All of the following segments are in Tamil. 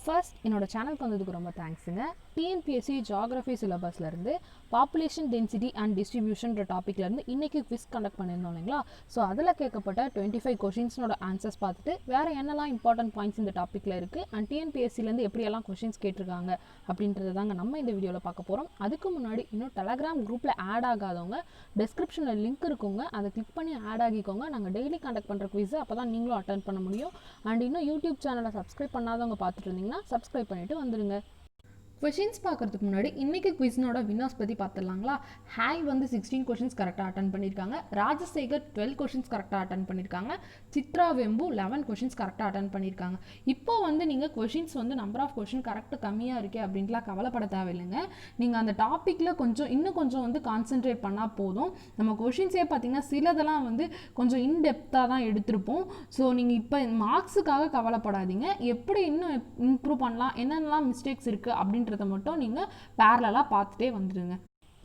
ஃபர்ஸ்ட் என்னோட சேனலுக்கு வந்ததுக்கு ரொம்ப தேங்க்ஸுங்க. டிஎன்பிஎஸ்சி ஜியாகிரஃபி சிலபஸ்லேருந்து பாப்புலேஷன் டென்சிட்டி அண்ட் டிஸ்ட்ரிபியூஷன்ற டாப்பிக்லேருந்து இன்றைக்கி குவிஸ் கண்டக்ட் பண்ணியிருந்தோம் இல்லைங்களா. ஸோ அதில் கேட்கப்பட்ட 25 கொஷின்ஸோட ஆன்சர்ஸ் பார்த்துட்டு வேறு என்னெல்லாம் இம்பார்ட்டன்ட் பாயிண்ட்ஸ் இந்த டாப்பிக்கில் இருக்குது அண்ட் டிஎன்பிஎஸ்சிலேருந்து எப்படியெல்லாம் கொஷின்ஸ் கேட்டிருக்காங்க அப்படின்றது தாங்க நம்ம இந்த வீடியோவில் பார்க்க போகிறோம். அதுக்கு முன்னாடி இன்னும் டெலகிராம் குரூப்பில் ஆட் ஆகாதவங்க டிஸ்கிரிப்ஷனில் லிங்க் இருக்குங்க, அதை கிளிக் பண்ணி ஆட் ஆகிக்கோங்க. நாங்கள் டெய்லி கண்டக்ட் பண்ணுற குவிஸ் அப்போ தான் நீங்களும் அட்டன் பண்ண முடியும். அண்ட் இன்னும் யூடியூப் சேனலை சப்ஸ்கிரைப் பண்ணாதவங்க பார்த்துட்டு இருந்தீங்கன்னா சப்ஸ்கிரைப் பண்ணிவிட்டு வந்துடுங்க. கொஷின்ஸ் பார்க்குறதுக்கு முன்னாடி இன்றைக்கி குவிஸ்னோட வின்னர்ஸ் பற்றி பார்த்துடலாங்களா. ஹாய் வந்து 16 கொஷின்ஸ் கரெக்டாக அட்டன் பண்ணியிருக்காங்க. ராஜசேகர் 12 கொஷின்ஸ் கரெக்டாக அட்டன் பண்ணியிருக்காங்க. சித்ரா வெம்பு 11 கொஷின்ஸ் கரெக்டாக அட்டன் பண்ணியிருக்காங்க. இப்போ வந்து நீங்கள் கொஷின்ஸ் வந்து நம்பர் ஆஃப் கொஷின் கரெக்டாக கம்மியாக இருக்கே அப்படின்ட்டுலாம் கவலைப்பட தேவையில்லைங்க. நீங்கள் அந்த டாப்பிக்கில் இன்னும் கொஞ்சம் வந்து கான்சென்ட்ரேட் பண்ணால் போதும். நம்ம கொஷின்ஸே பார்த்தீங்கன்னா சிலதெல்லாம் வந்து கொஞ்சம் இன்டெப்த்தாக தான் எடுத்திருப்போம். ஸோ நீங்கள் இப்போ மார்க்ஸுக்காக கவலைப்படாதீங்க. எப்படி இன்னும் இம்ப்ரூவ் பண்ணலாம், என்னென்னலாம் மிஸ்டேக்ஸ் இருக்குது அப்படின்றத மட்டும் நீங்கள் பேரலாக பார்த்துட்டே வந்துடுங்க.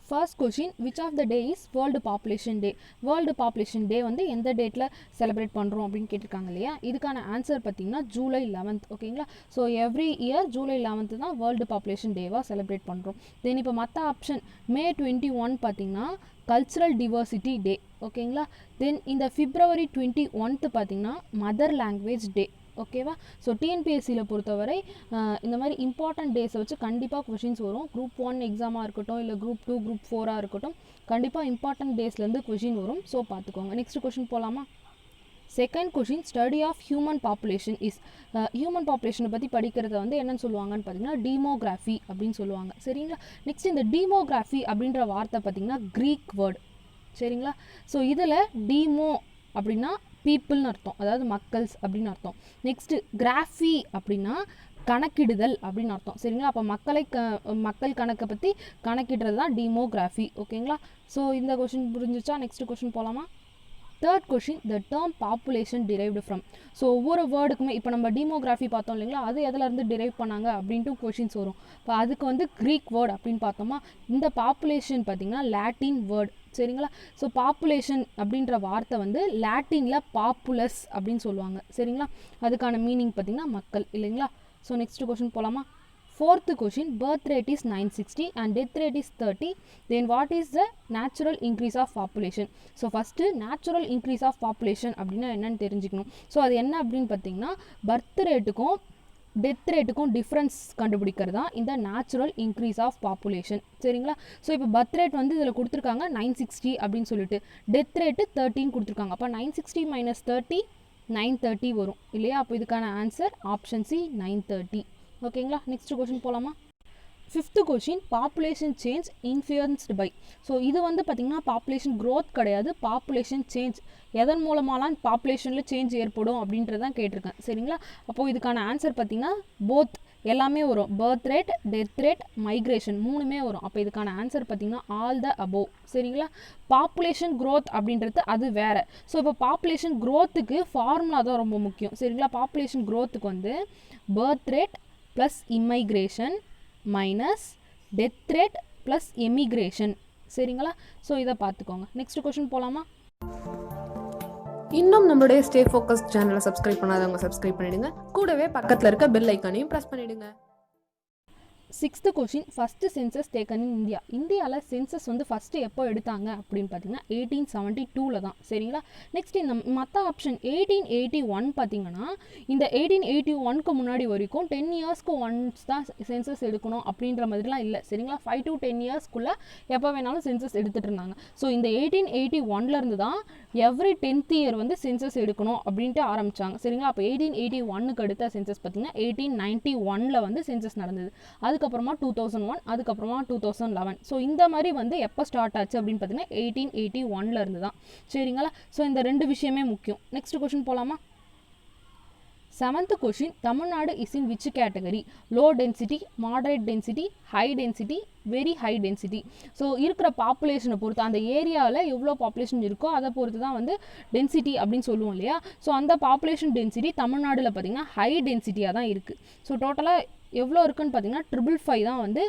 First question, which of the day is world population day? World population day வந்து எந்த டேட்டில் செலிப்ரேட் பண்ணுறோம் அப்படின்னு கேட்டிருக்காங்க இல்லையா. இதுக்கான ஆன்சர் பார்த்தீங்கன்னா ஜூலை 11th. ஓகேங்களா. So every year July 11th தான் வேர்ல்டு பாப்புலேஷன் டேவாக செலிப்ரேட் பண்ணுறோம். தென் இப்போ மற்ற ஆப்ஷன் மே 21 பார்த்தீங்கன்னா கல்ச்சுரல் டிவர்சிட்டி டே. ஓகேங்களா. தென் இந்த February 21 பார்த்தீங்கன்னா மதர் லாங்குவேஜ் டே. ஓகேவா. ஸோ டிஎன்பிஎஸ்சியில் பொறுத்தவரை இந்த மாதிரி இம்பார்ட்டன்ட் டேஸை வச்சு கண்டிப்பாக கொஷின்ஸ் வரும். குரூப் 1 எக்ஸாமாக இருக்கட்டும், இல்லை குரூப் 2 குரூப் 4 இருக்கட்டும், கண்டிப்பாக இம்பார்ட்டன்ட் டேஸ்லேருந்து கொஷின் வரும். ஸோ பார்த்துக்கோங்க. நெக்ஸ்ட் கொஷின் போகலாமா. Second question, study of human population is. Human பாப்புலேஷனை பற்றி படிக்கிறத வந்து என்னென்னு சொல்லுவாங்கன்னு பார்த்தீங்கன்னா டீமோகிராஃபி அப்படின்னு சொல்லுவாங்க. சரிங்களா. நெக்ஸ்ட் இந்த டீமோகிராஃபி அப்படின்ற வார்த்தை பார்த்தீங்கன்னா க்ரீக் வேர்டு. சரிங்களா. ஸோ இதில் டீமோ அப்படின்னா பீப்புள்னு அர்த்தம், அதாவது மக்கள்ஸ் அப்படின்னு அர்த்தம். நெக்ஸ்ட்டு கிராஃபி அப்படின்னா கணக்கிடுதல் அப்படின்னு அர்த்தம். சரிங்களா. அப்போ மக்கள் கணக்கை பற்றி கணக்கிடுறது தான் டீமோகிராஃபி. ஓகேங்களா. ஸோ இந்த கொஷின் புரிஞ்சிச்சா. நெக்ஸ்ட் கொஷின் போகலாமா. Third question, the term population derived from. So ஒவ்வொரு வேர்டுக்குமே இப்போ நம்ம டீமோகிராஃபி பார்த்தோம் இல்லைங்களா, அது எதிலேருந்து டிரைவ் பண்ணாங்க அப்படின்ட்டு கொஷின்ஸ் வரும். இப்போ அதுக்கு வந்து க்ரீக் வேர்டு அப்படின்னு பார்த்தோமா. இந்த பாப்புலேஷன் பார்த்திங்கன்னா லாட்டின் வேர்டு. சரிங்களா. ஸோ பாப்புலேஷன் அப்படின்ற வார்த்தை வந்து லாட்டினில் பாப்புலஸ் அப்படின்னு சொல்லுவாங்க. சரிங்களா. அதுக்கான மீனிங் பார்த்திங்கன்னா மக்கள் இல்லைங்களா. ஸோ நெக்ஸ்ட் கொஷின் போகலாமா. Fourth question, birth rate is 960 and death rate is 30. Then what is the natural increase of population? So first natural increase of population அப்படின்னா என்னென்னு தெரிஞ்சுக்கணும். ஸோ அது என்ன அப்படின்னு பார்த்தீங்கன்னா பர்த் ரேட்டுக்கும் டெத் ரேட்டுக்கும் டிஃப்ரென்ஸ் கண்டுபிடிக்கிறது தான் இந்த நேச்சுரல் இன்க்ரீஸ் ஆஃப் பாப்புலேஷன். சரிங்களா. ஸோ இப்போ பர்த் ரேட் வந்து இதில் கொடுத்துருக்காங்க 960 அப்படின்னு சொல்லிட்டு, டெத் ரேட்டு 13 கொடுத்துருக்காங்க. அப்போ 960 - 30 930 வரும் இல்லையா. அப்போ இதுக்கான ஆன்சர் ஆப்ஷன் சி 930. ஓகேங்களா. நெக்ஸ்ட் கொஷின் போகலாமா. Fifth question, population change influenced by. So இது வந்து பார்த்திங்கன்னா பாப்புலேஷன் க்ரோத் கிடையாது, பாப்புலேஷன் சேஞ்ச். எதன் மூலமாலாம் பாப்புலேஷனில் சேஞ்ச் ஏற்படும் அப்படின்றதான் கேட்டிருக்கேன். சரிங்களா. அப்போது இதுக்கான ஆன்சர் பார்த்திங்கன்னா போத் எல்லாமே வரும். Birth rate, death rate, migration மூணுமே வரும். அப்போ இதுக்கான ஆன்சர் பார்த்திங்கன்னா ஆல் த அபோவ். சரிங்களா. பாப்புலேஷன் க்ரோத் அப்படின்றது அது வேறு. ஸோ இப்போ பாப்புலேஷன் க்ரோத்துக்கு ஃபார்முலா தான் ரொம்ப முக்கியம். சரிங்களா. பாப்புலேஷன் க்ரோத்துக்கு வந்து birth rate plus immigration minus death rate plus emigration. சரிங்களா. ஸோ இதை பார்த்துக்கோங்க. நெக்ஸ்ட் கொஷின் போகலாமா. இன்னும் நம்மளுடைய ஸ்டே ஃபோக்கஸ் சேனலை சப்ஸ்கிரைப் பண்ணாதவங்க சப்ஸ்கிரைப் பண்ணிடுங்க. கூடவே பக்கத்தில் இருக்க பெல் ஐக்கானையும் ப்ரெஸ் பண்ணிடுங்க. Sixth question, first census taken in India. இந்தியாவில் சென்சஸ் வந்து ஃபஸ்ட்டு எப்போ எடுத்தாங்க அப்படின்னு பார்த்தீங்கன்னா 1872 தான். சரிங்களா. நெக்ஸ்ட் இந்த மற்ற ஆப்ஷன் 1881 பார்த்தீங்கன்னா இந்த 1881க்கு முன்னாடி வரைக்கும் 10 இயர்ஸ்க்கு ஒன்ஸ் தான் சென்சஸ் எடுக்கணும் அப்படின்ற மாதிரிலாம் இல்லை. சரிங்களா. 5 to 10 இயர்ஸ்க்குள்ளே எப்போ வேணாலும் சென்சஸ் எடுத்துகிட்டு இருந்தாங்க. ஸோ இந்த 1881லேருந்து தான் எவ்ரி 10th இயர் வந்து சென்சஸ் எடுக்கணும் அப்படின்ட்டு ஆரம்பித்தாங்க. சரிங்களா. அப்போ 1881க்கு அடுத்த சென்சஸ் பார்த்தீங்கன்னா 1891 வந்து சென்சஸ் நடந்தது. அதுக்கப்புறமா 2001, அதுக்கப்புறமா 2011. ஸோ இந்த மாதிரி வந்து எப்போ ஸ்டார்ட் ஆச்சு அப்படின்னு பார்த்தீங்கன்னா 1881 தான். சரிங்களா. ஸோ இந்த ரெண்டு விஷயமே முக்கியம். நெக்ஸ்ட் கொஷின் போகலாமா. Seventh question, Tamil Nadu is in which category? Low density, moderate density, high density, very high density. So இருக்கிற பாப்புலேஷனை பொறுத்து, அந்த ஏரியாவில் எவ்வளோ பாப்புலேஷன் இருக்கோ அதை பொறுத்து தான் வந்து டென்சிட்டி அப்படின்னு சொல்லுவோம் இல்லையா. ஸோ அந்த பாப்புலேஷன் டென்சிட்டி தமிழ்நாட்டில் பார்த்திங்கன்னா ஹை டென்சிட்டியாக தான் இருக்குது. ஸோ டோட்டலாக எவ்வளோ இருக்குன்னு பார்த்தீங்கன்னா 555 தான் வந்து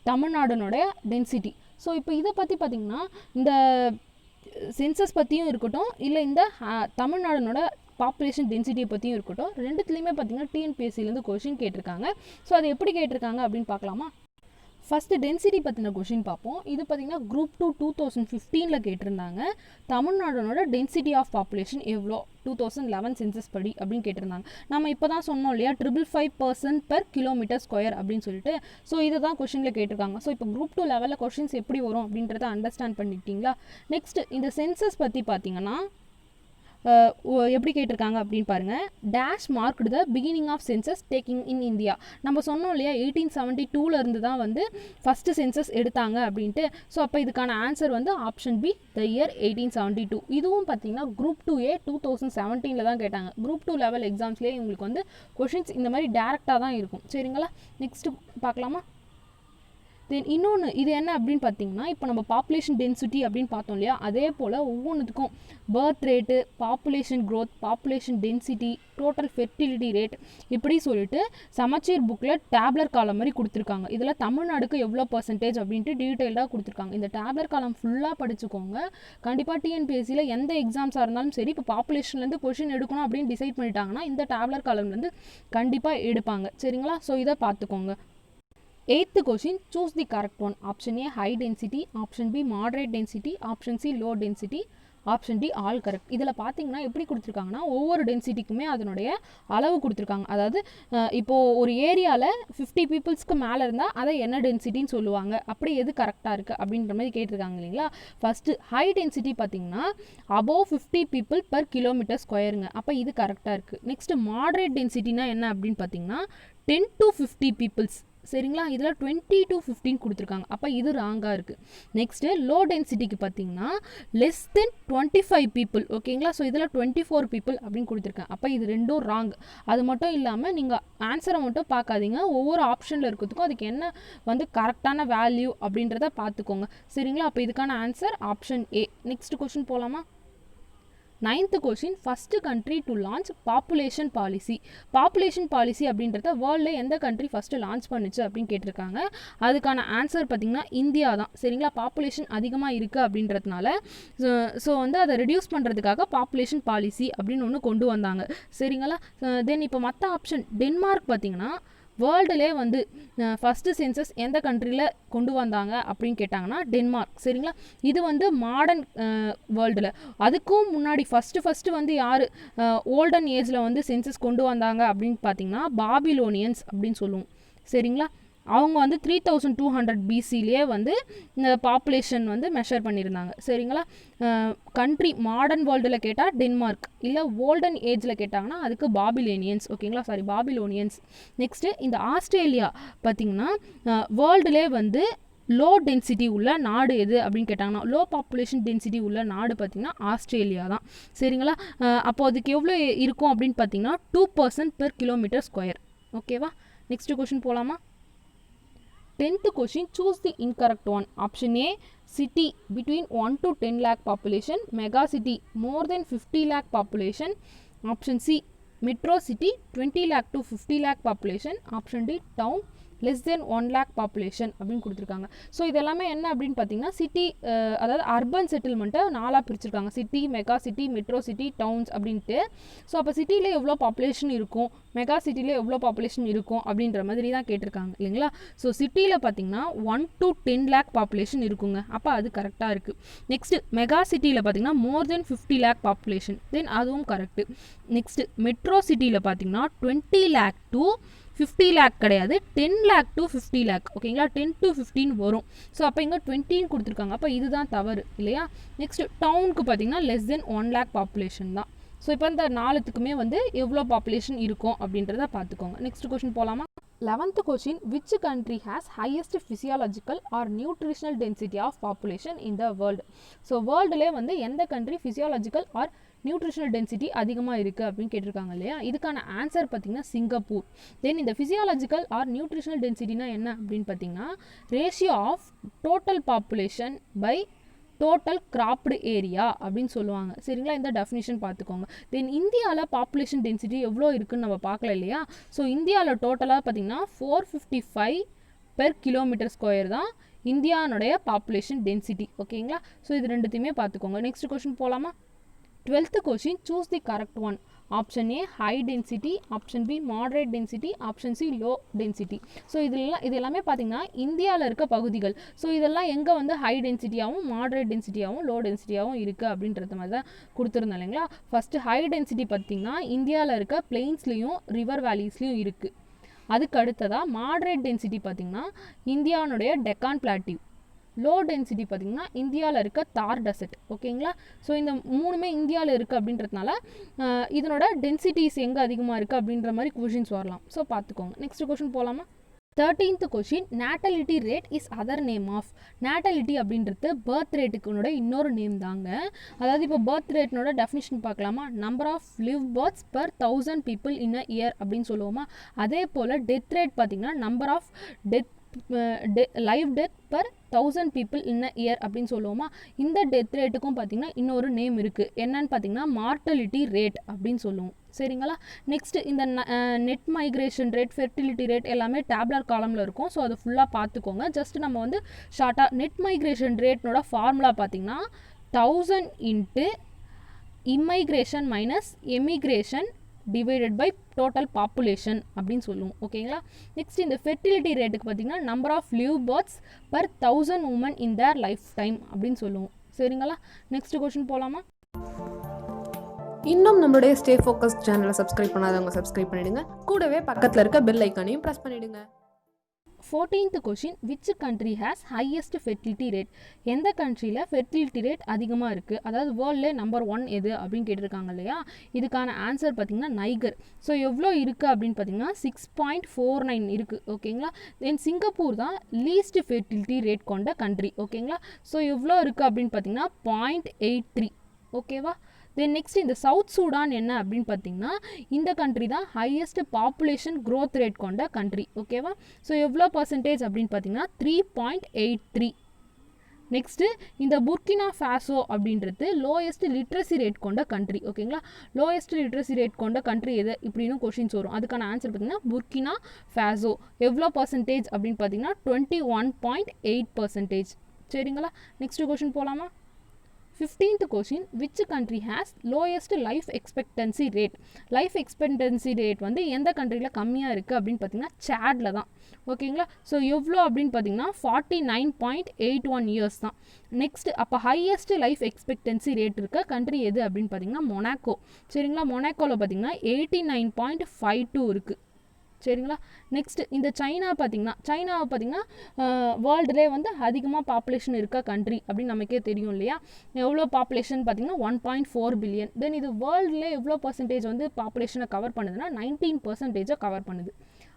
தமிழ்நாடுனுடைய டென்சிட்டி. ஸோ இப்போ இதை பற்றி பார்த்திங்கன்னா இந்த சென்சஸ் பற்றியும் இருக்கட்டும், இல்லை இந்த தமிழ்நாடுனோட பாப்புலேஷன் டென்சிட்டியை பற்றியும் இருக்கட்டும், ரெண்டுத்துலேயுமே பார்த்தீங்கன்னா டிஎன்பிஎஸ்சிலேருந்து கொஷின் கேட்டிருக்காங்க. ஸோ அது எப்படி கேட்டிருக்காங்க அப்படின்னு பார்க்கலாமா? ஃபஸ்ட்டு டென்சிட்டி பற்றின கொஷின் பார்ப்போம். இது பார்த்திங்கன்னா குரூப் 2 2015 கேட்டிருந்தாங்க. தமிழ்நாடனோட டென்சிட்டி ஆஃப் பாப்புலேஷன் எவ்வளோ 2011 சென்சஸ் படி அப்படின்னு கேட்டிருந்தாங்க. நம்ம இப்போ தான் சொன்னோம் இல்லையா 555 per கிலோமீட்டர் ஸ்கொயர் அப்படின்னு சொல்லிட்டு. ஸோ இதை தான் கொஷினில் கேட்டிருக்காங்க. ஸோ இப்போ குரூப் 2 லெவலில் கொஷின்ஸ் எப்படி வரும் அப்படின்றத அண்டர்ஸ்டாண்ட் பண்ணிட்டீங்களா? நெக்ஸ்ட் இந்த சென்சஸ் பற்றி பார்த்தீங்கன்னா எப்படி கேட்டிருக்காங்க அப்படின்னு பாருங்கள். Dash marked the beginning of census taking in India. நம்ம சொன்னோம் இல்லையா 1872 இருந்து தான் வந்து ஃபஸ்ட்டு சென்சஸ் எடுத்தாங்க அப்படின்ட்டு. ஸோ அப்போ இதுக்கான ஆன்சர் வந்து ஆப்ஷன் பி, த இயர் 1872. இதுவும் பார்த்தீங்கன்னா குரூப் 2A 2017 தான் கேட்டாங்க. குரூப் 2 லெவல் எக்ஸாம்ஸ்லேயே உங்களுக்கு வந்து கொஷின்ஸ் இந்த மாதிரி டேரெக்டாக தான் இருக்கும். சரிங்களா? நெக்ஸ்ட்டு பார்க்கலாமா? தென் இன்னொன்று இது என்ன அப்படின்னு பார்த்தீங்கன்னா, இப்போ நம்ம பாப்புலேஷன் டென்சிட்டி அப்படின்னு பார்த்தோம் இல்லையா, அதே போல் ஒவ்வொன்றுத்துக்கும் birth rate, population growth, population density, total fertility rate இப்படி சொல்லிட்டு சமச்சீர் புக்கில் டேப்லர் காலம் மாதிரி கொடுத்துருக்காங்க. இதில் தமிழ்நாடுக்கு எவ்வளோ பர்சன்டேஜ் அப்படின்ட்டு டீட்டெயில்டாக கொடுத்துருக்காங்க. இந்த டேப்லர் காலம் ஃபுல்லாக படிச்சுக்கோங்க. கண்டிப்பாக டிஎன்பிஎஸ்சியில் எந்த எக்ஸாம்ஸாக இருந்தாலும் சரி, இப்போ பாப்புலேஷன்லேருந்து கொஷின் எடுக்கணும் அப்படின்னு டிசைட் பண்ணிட்டாங்கன்னா இந்த டேப்லர் காலம்லேருந்து கண்டிப்பாக எடுப்பாங்க. சரிங்களா? ஸோ இதை பார்த்துக்கோங்க. 8th question, choose the correct one. Option A high density, option B moderate density, option C low density, option D all correct. இதில் பார்த்தீங்கன்னா எப்படி கொடுத்துருக்காங்கன்னா ஒவ்வொரு டென்சிட்டிக்குமே அதனுடைய அளவு கொடுத்துருக்காங்க. அதாவது இப்போது ஒரு ஏரியாவில் 50 பீப்புள்ஸ்க்கு மேலே இருந்தால் அதை என்ன டென்சிட்டின்னு சொல்லுவாங்க, அப்படி எது கரெக்டாக இருக்குது அப்படின்ற மாதிரி கேட்டிருக்காங்க இல்லைங்களா. ஃபஸ்ட்டு ஹை டென்சிட்டி பார்த்தீங்கன்னா அபோவ் 50 பீப்புள் per கிலோமீட்டர் ஸ்கொயருங்க. அப்போ இது கரெக்டாக இருக்குது. நெக்ஸ்ட்டு மாடரேட் டென்சிட்டினா என்ன அப்படின்னு பார்த்தீங்கன்னா 10 to 50 பீப்புள்ஸ். சரிங்களா? இதில் 20 to 15 கொடுத்துருக்காங்க. அப்போ இது ராங்காக இருக்குது. நெக்ஸ்ட்டு லோ டென்சிட்டிக்கு பார்த்தீங்கன்னா லெஸ் தென் 25 பீப்புள். ஓகேங்களா? ஸோ இதில் 24 பீப்புள் அப்படின்னு கொடுத்துருக்கேன். அப்போ இது ரெண்டும் ராங். அது மட்டும் இல்லாமல் நீங்கள் ஆன்சரை மட்டும் பார்க்காதீங்க, ஒவ்வொரு ஆப்ஷனில் இருக்கிறதுக்கும் அதுக்கு என்ன வந்து கரெக்டான வேல்யூ அப்படின்றத பார்த்துக்கோங்க. சரிங்களா? அப்போ இதுக்கான answer option A. Next question போகலாமா? 9th question, first country to launch population policy. Population policy அப்படின்றத வேர்ல்டில் எந்த கண்ட்ரி ஃபஸ்ட்டு லான்ச் பண்ணுச்சு அப்படின்னு கேட்டிருக்காங்க. அதுக்கான ஆன்சர் பார்த்திங்கன்னா இந்தியா தான். சரிங்களா? பாப்புலேஷன் அதிகமாக இருக்குது அப்படின்றதுனால ஸோ வந்து அதை ரெடியூஸ் பண்ணுறதுக்காக பாப்புலேஷன் பாலிசி அப்படின்னு ஒன்று கொண்டு வந்தாங்க. சரிங்களா? தென் இப்போ மற்ற ஆப்ஷன் டென்மார்க் பார்த்திங்கன்னா வேர்ல்டுலே வந்து ஃபஸ்ட்டு சென்சஸ் எந்த கண்ட்ரியில் கொண்டு வந்தாங்க அப்படின்னு கேட்டாங்கன்னா டென்மார்க். சரிங்களா? இது வந்து மாடர்ன் வேர்ல்டில். அதுக்கும் முன்னாடி ஃபஸ்ட்டு வந்து யார் ஓல்டன் ஏஜில் வந்து சென்சஸ் கொண்டு வந்தாங்க அப்படின்னு பார்த்தீங்கன்னா பாபிலோனியன்ஸ் அப்படின்னு சொல்லுவோம். சரிங்களா? அவங்க வந்து 3200 பிசிலேயே வந்து இந்த பாப்புலேஷன் வந்து மெஷர் பண்ணியிருந்தாங்க. சரிங்களா? கண்ட்ரி மாடர்ன் வேர்ல்டில் கேட்டால் டென்மார்க், இல்லை ஓல்டன் ஏஜில் கேட்டாங்கன்னா அதுக்கு பாபிலோனியன்ஸ். ஓகேங்களா? பாபிலோனியன்ஸ். நெக்ஸ்ட்டு இந்த ஆஸ்திரேலியா பார்த்திங்கன்னா வேர்ல்டுலே வந்து லோ டென்சிட்டி உள்ள நாடு எது அப்படின்னு கேட்டாங்கன்னா லோ பாப்புலேஷன் டென்சிட்டி உள்ள நாடு பார்த்திங்கன்னா ஆஸ்திரேலியா தான். சரிங்களா? அப்போ அதுக்கு எவ்வளோ இருக்கும் அப்படின்னு பார்த்தீங்கன்னா 2% per கிலோமீட்டர் ஸ்கொயர். ஓகேவா? நெக்ஸ்ட் கொஷின் போகலாமா? 10th question, choose the incorrect one. Option A, city between 1 to 10 lakh population, mega city more than 50 lakh population. Option C, metro city 20 lakh to 50 lakh population. Option D, town less than 1 lakh population அப்படின்னு கொடுத்துருக்காங்க. ஸோ இது எல்லாமே என்ன அப்படின்னு பார்த்தீங்கன்னா சிட்டி, அதாவது அர்பன் செட்டில்மெண்ட்டை 4ஆக பிரிச்சிருக்காங்க. City, mega city, metro city, towns அப்படின்ட்டு. ஸோ அப்போ சிட்டியில் எவ்வளோ பாப்புலேஷன் இருக்கும், மெகா சிட்டியில் எவ்வளோ பாப்புலேஷன் இருக்கும் அப்படின்ற மாதிரி தான் கேட்டிருக்காங்க இல்லைங்களா. ஸோ சிட்டியில் பார்த்தீங்கன்னா 1 to 10 lakh பாப்புலேஷன் இருக்குங்க. அப்போ அது கரெக்டாக இருக்குது. நெக்ஸ்ட்டு மெகா சிட்டியில் பார்த்தீங்கன்னா மோர் தென் 50 lakh பாப்புலேஷன், தென் அதுவும் கரெக்டு. நெக்ஸ்ட்டு மெட்ரோ சிட்டியில் பார்த்தீங்கன்னா 20 lakh to 50 lakh கிடையாது, 10 lakh to 50 lakh. ஓகேங்களா? 10 to 15 வரும். ஸோ அப்போ இங்கே 20 கொடுத்துருக்காங்க. அப்போ இதுதான் தவறு இல்லையா. நெக்ஸ்ட் டவுனுக்கு பார்த்தீங்கன்னா லெஸ் தென் 1 lakh பாப்புலேஷன் தான். ஸோ இப்போ இந்த 4த்துக்குமே வந்து எவ்வளோ பாப்புலேஷன் இருக்கும் அப்படின்றத பார்த்துக்கோங்க. நெக்ஸ்ட் கொஸ்டின் போகலாமா? 11th question, which country has highest physiological or nutritional density of population in the world? So வேர்ல்டுலே வந்து எந்த country physiological or nutritional density அதிகமாக இருக்குது அப்படின்னு கேட்டிருக்காங்க இல்லையா. இதுக்கான ஆன்சர் பார்த்திங்கன்னா சிங்கப்பூர். தென் இந்த ஃபிசியாலஜிக்கல் ஆர் நியூட்ரிஷனல் டென்சிட்டினா என்ன அப்படின்னு பார்த்தீங்கன்னா ratio of total population by total cropped area அப்படின்னு சொல்லுவாங்க. சரிங்களா? இந்த டெஃபினிஷன் பார்த்துக்கோங்க. தென் இந்தியாவில் பாப்புலேஷன் டென்சிட்டி எவ்வளோ இருக்குதுன்னு நம்ம பார்க்கல இல்லையா. ஸோ இந்தியாவில் டோட்டலாக பார்த்திங்கன்னா 455 per கிலோமீட்டர் ஸ்கொயர் தான் இந்தியானுடைய பாப்புலேஷன் டென்சிட்டி. ஓகேங்களா? ஸோ இது ரெண்டுத்தையுமே பார்த்துக்கோங்க. நெக்ஸ்ட் கொஸ்டின் போகலாமா? 12th question, choose the correct one. Option A high density, option B moderate density, option C low density. So இது எல்லாமே பார்த்தீங்கன்னா இந்தியாவில் இருக்க பகுதிகள். ஸோ இதெல்லாம் எங்கே வந்து ஹை டென்சிட்டியாகவும் மாடரேட் டென்சிட்டியாகவும் லோ டென்சிட்டியாகவும் இருக்குது அப்படின்றது மாதிரி தான் கொடுத்துருந்தோம் இல்லைங்களா. ஃபஸ்ட்டு ஹை டென்சிட்டி பார்த்திங்கன்னா இந்தியாவில் இருக்க பிளெயின்ஸ்லேயும் ரிவர் வேலிஸ்லேயும் இருக்குது. அதுக்கு அடுத்ததாக மாடரேட் டென்சிட்டி பார்த்திங்கன்னா இந்தியாவுடைய டெக்கான் பிளாட்டிவ். லோ டென்சிட்டி பார்த்திங்கன்னா இந்தியாவில் இருக்க தார் டெசர்ட். ஓகேங்களா. ஸோ இந்த மூணுமே இந்தியாவில் இருக்குது அப்படின்றதுனால இதனோட டென்சிட்டிஸ் எங்கே அதிகமாக இருக்குது அப்படின்ற மாதிரி கொஷின்ஸ் வரலாம். ஸோ பார்த்துக்கோங்க. நெக்ஸ்ட் கொஷின் போகலாமா. 13th question, natality rate is other name of. Natality அப்படின்றது பர்த் ரேட்டுக்குனோட இன்னொரு நேம் தாங்க. அதாவது இப்போ பர்த் ரேட்னோட டெஃபினிஷன் பார்க்கலாமா. Number of live births per 1000 people in a year அப்படின்னு சொல்லுவோமா. அதே போல் டெத் ரேட் பார்த்திங்கன்னா number of live death per 1000 people in a year அப்படின்னு சொல்லுவோமா. இந்த டெத் ரேட்டுக்கும் பார்த்திங்கன்னா இன்னொரு நேம் இருக்குது. என்னன்னு பார்த்திங்கன்னா மார்டலிட்டி ரேட் அப்படின்னு சொல்லுவோம். சரிங்களா. நெக்ஸ்ட் இந்த net migration rate, fertility rate எல்லாமே டேப்லர் காலமில் இருக்கும். ஸோ அது ஃபுல்லாக பார்த்துக்கோங்க. ஜஸ்ட் நம்ம வந்து ஷார்ட்டாக நெட் மைக்ரேஷன் ரேட்னோட ஃபார்முலா பார்த்திங்கன்னா 1000 into immigration minus emigration divided by total population அப்படின்னு சொல்லுவோம். ஓகேங்களா. நெக்ஸ்ட் இந்த ஃபெர்டிலிட்டி ரேட்டுக்கு பார்த்திங்கன்னா number of live births per 1000 women in their lifetime அப்படின்னு சொல்லுவோம். சரிங்களா. நெக்ஸ்ட் கொஷின் போகலாமா. இன்னும் நம்மளுடைய ஸ்டே ஃபோக்கஸ் சேனலை சப்ஸ்கிரைப் பண்ணாதவங்க சப்ஸ்கிரைப் பண்ணிடுங்க. கூடவே பக்கத்தில் இருக்க பெல் ஐக்கானையும் ப்ரெஸ் பண்ணிடுங்க. 14th question, which country has highest fertility rate. எந்த கண்ட்ரியில் ஃபெர்டிலிட்டி ரேட் அதிகமாக இருக்குது, அதாவது வேர்ல்டில் நம்பர் 1 எது அப்படின்னு கேட்டிருக்காங்க இல்லையா. இதுக்கான ஆன்சர் பார்த்திங்கன்னா நைகர். ஸோ எவ்வளோ இருக்குது அப்படின்னு பார்த்தீங்கன்னா 6.49 இருக்குது. ஓகேங்களா. தென் சிங்கப்பூர் தான் லீஸ்ட் ஃபெர்டிலிட்டி ரேட் கொண்ட கண்ட்ரி. ஓகேங்களா. ஸோ எவ்வளோ இருக்குது அப்படின்னு பார்த்தீங்கன்னா 0.83. ஓகேவா. தென் நெக்ஸ்ட் இந்த சவுத் சூடான் என்ன அப்படின்னு பார்த்தீங்கன்னா இந்த கண்ட்ரி தான் ஹையஸ்ட் பாப்புலேஷன் க்ரோத் ரேட் கொண்ட கண்ட்ரி. ஓகேவா. ஸோ எவ்வளோ பர்சன்டேஜ் அப்படின்னு பார்த்தீங்கன்னா 3.83. நெக்ஸ்ட்டு இந்த புர்கினா ஃபாசோ அப்படின்றது லோயஸ்ட் லிட்ரஸி ரேட் கொண்ட கண்ட்ரி. ஓகேங்களா. லோயஸ்ட் லிட்ரஸி ரேட் கொண்ட கண்ட்ரி எது இப்படின்னு கொஷின்ஸ் வரும். அதுக்கான ஆன்சர் பார்த்தீங்கன்னா புர்கினா ஃபாசோ. எவ்வளோ பர்சன்டேஜ் அப்படின்னு பார்த்தீங்கன்னா 21.8%. சரிங்களா. நெக்ஸ்ட் கொஷின் போகலாமா. 15th question, which country has lowest life expectancy rate. Life expectancy rate வந்து எந்த கண்ட்ரியில் கம்மியாக இருக்குது அப்படின்னு பார்த்தீங்கன்னா சேடில் தான். ஓகேங்களா. ஸோ எவ்வளோ அப்படின்னு பார்த்தீங்கன்னா 49.81 இயர்ஸ் தான். நெக்ஸ்ட் அப்போ ஹையஸ்ட் லைஃப் எக்ஸ்பெக்டன்சி ரேட் இருக்க கண்ட்ரி எது அப்படின்னு பார்த்தீங்கன்னா மொனாக்கோ. சரிங்களா. மொனாக்கோவில் பார்த்தீங்கன்னா 89.52 இருக்குது. சரிங்களா. நெக்ஸ்ட் இந்த சைனாவை பார்த்திங்கன்னா வேர்ல்டுலே வந்து அதிகமாக பாப்புலேஷன் இருக்க கண்ட்ரி அப்படின்னு நமக்கே தெரியும் இல்லையா. எவ்வளோ பாப்புலேஷன் பார்த்திங்கன்னா 1.4 பில்லியன். தென் இது வேர்ல்டுலே எவ்வளோ பர்சன்டேஜ் வந்து பாப்புலேஷனை கவர் பண்ணுதுன்னா 19% கவர் பண்ணுது.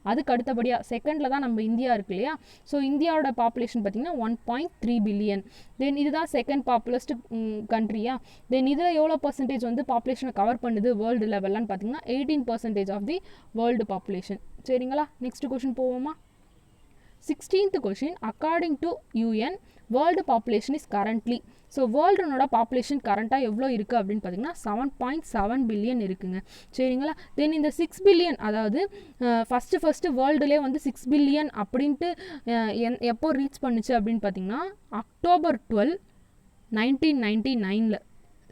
அதுக்கு அடுத்தபடியாக செகண்டில் தான் நம்ம இந்தியா இருக்கு இல்லையா. ஸோ இந்தியாவோட பாப்புலேஷன் பார்த்திங்கன்னா 1.3 பில்லியன். தென் இதுதான் செகண்ட் பாப்புலஸ்ட் கண்ட்ரியா. தென் இதில் எவ்வளோ பர்சன்டேஜ் வந்து பாப்புலேஷனை கவர் பண்ணுது வேர்ல்டு லெவல்லன்னு பார்த்திங்கன்னா 18% ஆஃப் தி வேர்ல்டு பாப்புலேஷன். சரிங்களா. நெக்ஸ்ட் கொஷின் போவோமா. 16th question, according to UN world population is currently. So வேர்ல்டுனோட பாப்புலேஷன் கரண்ட்டாக எவ்வளோ இருக்குது அப்படின்னு பார்த்தீங்கன்னா 7.7 பில்லியன் இருக்குங்க. சரிங்களா. தென் இந்த 6 பில்லியன் அதாவது ஃபஸ்ட்டு வேர்ல்டுலே வந்து 6 பில்லியன் அப்படின்ட்டு எப்போ ரீச் பண்ணுச்சு அப்படின்னு பார்த்தீங்கன்னா October 12, 1999.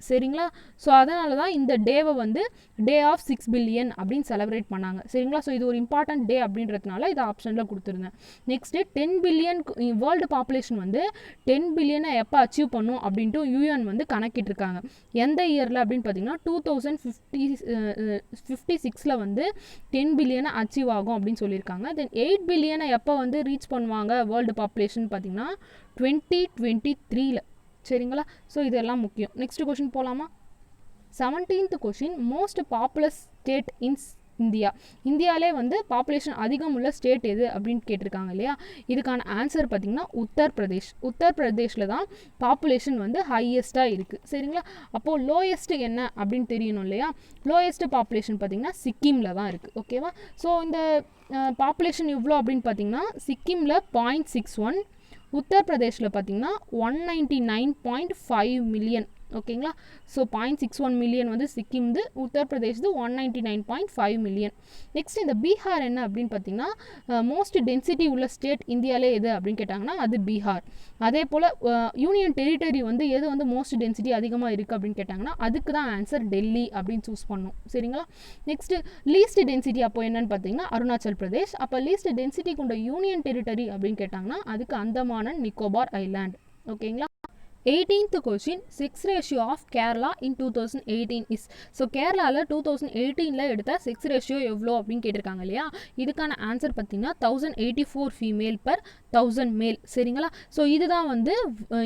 சரிங்களா. ஸோ அதனால தான் இந்த டேவை வந்து டே ஆஃப் 6 பில்லியன் அப்படின்னு செலிப்ரேட் பண்ணாங்க. சரிங்களா. ஸோ இது ஒரு இம்பார்ட்டன்ட் டே அப்படின்றதுனால இதை ஆப்ஷனில் கொடுத்துருந்தேன். நெக்ஸ்ட்டு 10 பில்லியன் வேர்ல்டு பாப்புலேஷன் வந்து 10 பில்லியனை எப்போ அச்சீவ் பண்ணும் அப்படின்ட்டு யூஎன் வந்து கணக்கிட்டிருக்காங்க. எந்த இயரில் அப்படின்னு பார்த்தீங்கன்னா 2056 வந்து 10 பில்லியனை அச்சீவ் ஆகும் அப்படின்னு சொல்லியிருக்காங்க. தென் 8 பில்லியனை எப்போ வந்து ரீச் பண்ணுவாங்க வேர்ல்டு பாப்புலேஷன் பார்த்தீங்கன்னா 2023. சரிங்களா. ஸோ இதெல்லாம் முக்கியம். நெக்ஸ்ட் கொஷின் போகலாமா. 17th question, most populous state in India. இந்தியாவிலே வந்து பாப்புலேஷன் அதிகம் உள்ள ஸ்டேட் எது அப்படின்னு கேட்டிருக்காங்க இல்லையா. இதுக்கான ஆன்சர் பார்த்திங்கன்னா உத்தரப்பிரதேஷ். உத்தரப்பிரதேஷில் தான் பாப்புலேஷன் வந்து ஹையஸ்ட்டாக இருக்குது. சரிங்களா. அப்போது லோயஸ்ட்டு என்ன அப்படின்னு தெரியணும் இல்லையா. லோயஸ்ட்டு பாப்புலேஷன் பார்த்திங்கன்னா சிக்கிமில் தான் இருக்குது. ஓகேவா. ஸோ இந்த பாப்புலேஷன் எவ்வளோ அப்படின்னு பார்த்திங்கன்னா சிக்கிமில் 0.61, உத்தரப்பிரதேஷில் பார்த்திங்கன்னா 199.5 மில்லியன். ஓகேங்களா. ஸோ 0.61 மில்லியன் வந்து சிக்கிம்து, உத்தரப்பிரதேஷ்து 199.5 மில்லியன். நெக்ஸ்ட் இந்த பீகார் என்ன அப்படின்னு பார்த்தீங்கன்னா மோஸ்ட் டென்சிட்டி உள்ள ஸ்டேட் இந்தியாவிலே எது அப்படின்னு கேட்டாங்கன்னா அது பீகார். அதே போல் யூனியன் டெரிட்டரி வந்து எது வந்து மோஸ்ட் டென்சிட்டி அதிகமாக இருக்குது அப்படின்னு கேட்டாங்கன்னா அதுக்கு தான் ஆன்சர் டெல்லி அப்படின்னு சூஸ் பண்ணோம். சரிங்களா. நெக்ஸ்ட் லீஸ்ட் டென்சிட்டி அப்போ என்னன்னு பார்த்தீங்கன்னா அருணாச்சல் பிரதேஷ். அப்போ லீஸ்ட் டென்சிட்டி கொண்ட யூனியன் டெரிட்டரி அப்படின்னு கேட்டாங்கன்னா அதுக்கு அந்தமான் அண்ட் நிக்கோபார் ஐலாண்ட். ஓகேங்களா. 18th question, sex ratio of Kerala in 2018 is. So கேரளாவில் 2018 எடுத்த செக்ஸ் ரேஷியோ எவ்வளோ அப்படின்னு கேட்டிருக்காங்க இல்லையா. இதுக்கான ஆன்சர் பார்த்தீங்கன்னா 1084 ஃபீமேல் per 1000 மேல். சரிங்களா. ஸோ இதுதான் வந்து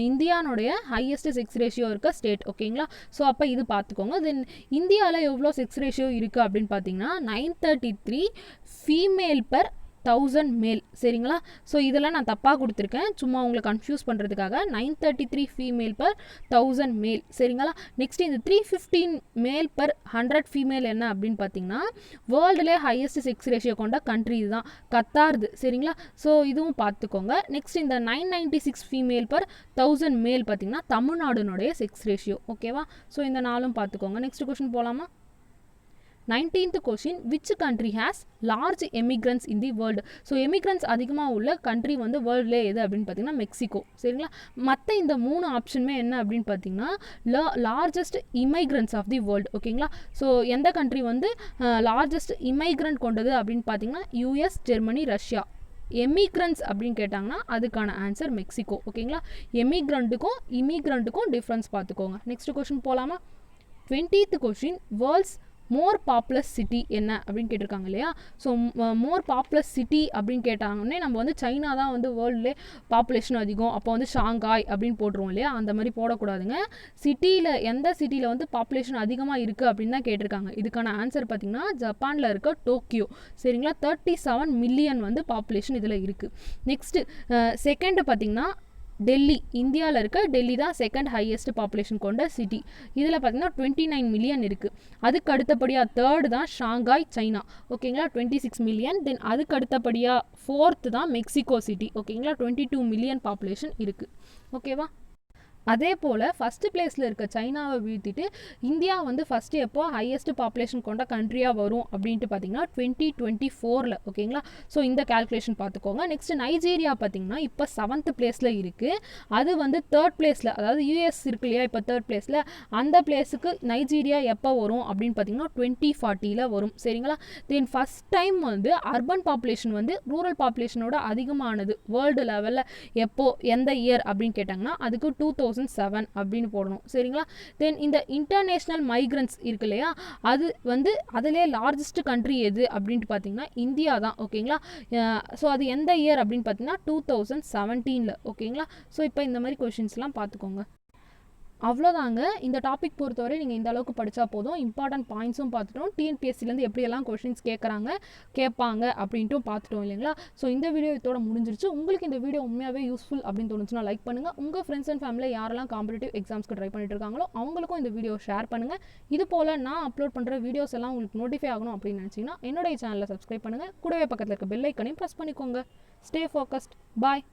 இந்தியானுடைய ஹையஸ்ட் செக்ஸ் ரேஷியோ இருக்க ஸ்டேட். ஓகேங்களா. ஸோ அப்போ இது பார்த்துக்கோங்க. தென் இந்தியாவில் எவ்வளோ செக்ஸ் ரேஷியோ இருக்குது அப்படின்னு பார்த்தீங்கன்னா 933 ஃபீமேல் per 1000 மேல். சரிங்களா. ஸோ இதெல்லாம் நான் தப்பாக கொடுத்துருக்கேன், சும்மா உங்களை கன்ஃபியூஸ் பண்ணுறதுக்காக. 933 ஃபீமேல் per 1000 மேல். சரிங்களா. நெக்ஸ்ட் இந்த 315 மேல் per 100 ஃபீமேல் என்ன அப்படின்னு பார்த்தீங்கன்னா வேர்ல்டுலே ஹையஸ்ட் செக்ஸ் ரேஷியோ கொண்ட கண்ட்ரி இதுதான், கத்தார்து. சரிங்களா. ஸோ இதுவும் பார்த்துக்கோங்க. நெக்ஸ்ட் இந்த 996 ஃபீமேல் per 1000 மேல் பார்த்தீங்கன்னா தமிழ்நாடுனுடைய செக்ஸ் ரேஷியோ. ஓகேவா. ஸோ இந்த நாளும் பார்த்துக்கோங்க. நெக்ஸ்ட் கொஸ்டின் போகலாமா. 19th question, which country has large emigrants in the world. So emigrants அதிகமாக உள்ள கண்ட்ரி வந்து வேர்ல்டுலே எது அப்படின்னு பார்த்தீங்கன்னா மெக்சிகோ. சரிங்களா. மற்ற இந்த 3 ஆப்ஷனுமே என்ன அப்படின்னு பார்த்தீங்கன்னா லார்ஜஸ்ட் இமைக்ரன்ஸ் ஆஃப் தி வேர்ல்டு. ஓகேங்களா. ஸோ எந்த கண்ட்ரி வந்து லார்ஜஸ்ட் இமைக்ரண்ட் கொண்டது அப்படின்னு பார்த்தீங்கன்னா யூஎஸ், ஜெர்மனி, ரஷ்யா. எமிக்ரன்ஸ் அப்படின்னு கேட்டாங்கன்னா அதுக்கான ஆன்சர் மெக்சிகோ. ஓகேங்களா. எமிக்ரண்ட்டுக்கும் இமிக்ரண்ட்டுக்கும் டிஃப்ரென்ஸ் பார்த்துக்கோங்க. நெக்ஸ்ட் கொஸ்டின் போகலாமா. 20th question, வேர்ல்ட்ஸ் மோர் பாப்புலஸ் சிட்டி என்ன அப்படின்னு கேட்டிருக்காங்க இல்லையா. ஸோ மோர் பாப்புலஸ் சிட்டி அப்படின்னு கேட்டாங்கன்னே நம்ம வந்து சைனா தான் வந்து வேர்ல்டுலே பாப்புலேஷன் அதிகம், அப்போ வந்து ஷாங்காய் அப்படின்னு போட்டுருவோம் இல்லையா. அந்த மாதிரி போடக்கூடாதுங்க. சிட்டியில் எந்த சிட்டியில் வந்து பாப்புலேஷன் அதிகமாக இருக்குது அப்படின்னு தான் கேட்டிருக்காங்க. இதுக்கான ஆன்சர் பார்த்திங்கன்னா ஜப்பானில் இருக்க டோக்கியோ. சரிங்களா. 37 மில்லியன் வந்து பாப்புலேஷன் இதில் இருக்குது. நெக்ஸ்ட்டு செகண்டு பார்த்திங்கன்னா டெல்லி. இந்தியாவில் இருக்க டெல்லி தான் செகண்ட் ஹையஸ்ட் பாப்புலேஷன் கொண்ட சிட்டி. இதில் பார்த்தீங்கன்னா 29 மில்லியன் இருக்குது. அதுக்கு அடுத்தபடியாக தேர்டு தான் ஷாங்காய், சைனா. ஓகேங்களா. 26 மில்லியன். தென் அதுக்கு அடுத்தபடியாக ஃபோர்த்து தான் மெக்சிகோ சிட்டி. ஓகேங்களா. 22 மில்லியன் பாப்புலேஷன் இருக்குது. ஓகேவா. அதே போல் ஃபஸ்ட்டு பிளேஸில் இருக்க சைனாவை வீழ்த்திட்டு இந்தியா வந்து ஃபஸ்ட்டு எப்போ ஹையஸ்ட் பாப்புலேஷன் கொண்ட கண்ட்ரியாக வரும் அப்படின்ட்டு பார்த்தீங்கன்னா 2024. ஓகேங்களா. ஸோ இந்த கேல்குலேஷன் பார்த்துக்கோங்க. நெக்ஸ்ட் நைஜீரியா பார்த்தீங்கன்னா இப்போ 7th பிளேஸில் இருக்குது. அது வந்து 3rd பிளேஸில், அதாவது யூஎஸ் இருக்கு இல்லையா இப்போ 3rd பிளேஸில், அந்த பிளேஸுக்கு நைஜீரியா எப்போ வரும் அப்படின்னு பார்த்தீங்கன்னா 2040 வரும். சரிங்களா. தென் ஃபஸ்ட் டைம் வந்து அர்பன் பாப்புலேஷன் வந்து ரூரல் பாப்புலேஷனோட அதிகமானது வேர்ல்டு லெவலில் எப்போ, எந்த இயர் அப்படின்னு கேட்டாங்கன்னா அதுக்கு 2007 அப்படின்னு போடணும். சரிங்களா. தென் இந்த இன்டர்நேஷ்னல் மைக்ரன்ஸ் இருக்கு இல்லையா, அது வந்து அதிலே லார்ஜஸ்ட் கண்ட்ரி எது அப்படின்ட்டு பார்த்தீங்கன்னா இந்தியா தான். ஓகேங்களா. ஸோ அது எந்த இயர் அப்படின்னு பார்த்தீங்கன்னா 2017. ஓகேங்களா. ஸோ இப்போ இந்த மாதிரி கொஷின்ஸ்லாம் பார்த்துக்கோங்க. அவ்வளோதாங்க. இந்த டாபிக் பொறுத்தவரை நீங்கள் இந்த அளவுக்கு படித்தா போதும். இம்பார்ட்டன்ட் பாயிண்ட்ஸும் பார்த்துட்டோம், டிஎன்பிஎஸ்சிலேருந்து எப்படியெல்லாம் கொஷின்ஸ் கேட்பாங்க அப்படின்ட்டும் பார்த்துட்டோம் இல்லைங்களா. ஸோ இந்த வீடியோ இதோட முடிஞ்சிருச்சு. உங்களுக்கு இந்த வீடியோ உண்மையாகவே யூஸ்ஃபுல் அப்படின்னு தோணுச்சுன்னா லைக் பண்ணுங்கள். உங்கள் ஃப்ரெண்ட்ஸ் அண்ட் ஃபேமிலியில் யாரெல்லாம் காம்படிட்டிவ் எக்ஸாம்ஸ்க்கு ட்ரை பண்ணிட்டு இருக்காங்களோ அவங்களுக்கும் இந்த வீடியோ ஷேர் பண்ணுங்கள். இது போல் நான் அப்லோட் பண்ணுற வீடியோஸ் எல்லாம் உங்களுக்கு நோட்டிஃபை ஆகணும் அப்படின்னு நினச்சிங்கன்னா என்னுடைய சேனலை சப்ஸ்கிரைப் பண்ணுங்கள். கூடவே பக்கத்தில் இருக்க பெல் ஐக்கனையும் ப்ரெஸ் பண்ணிக்கோங்க. Stay focused. பாய்.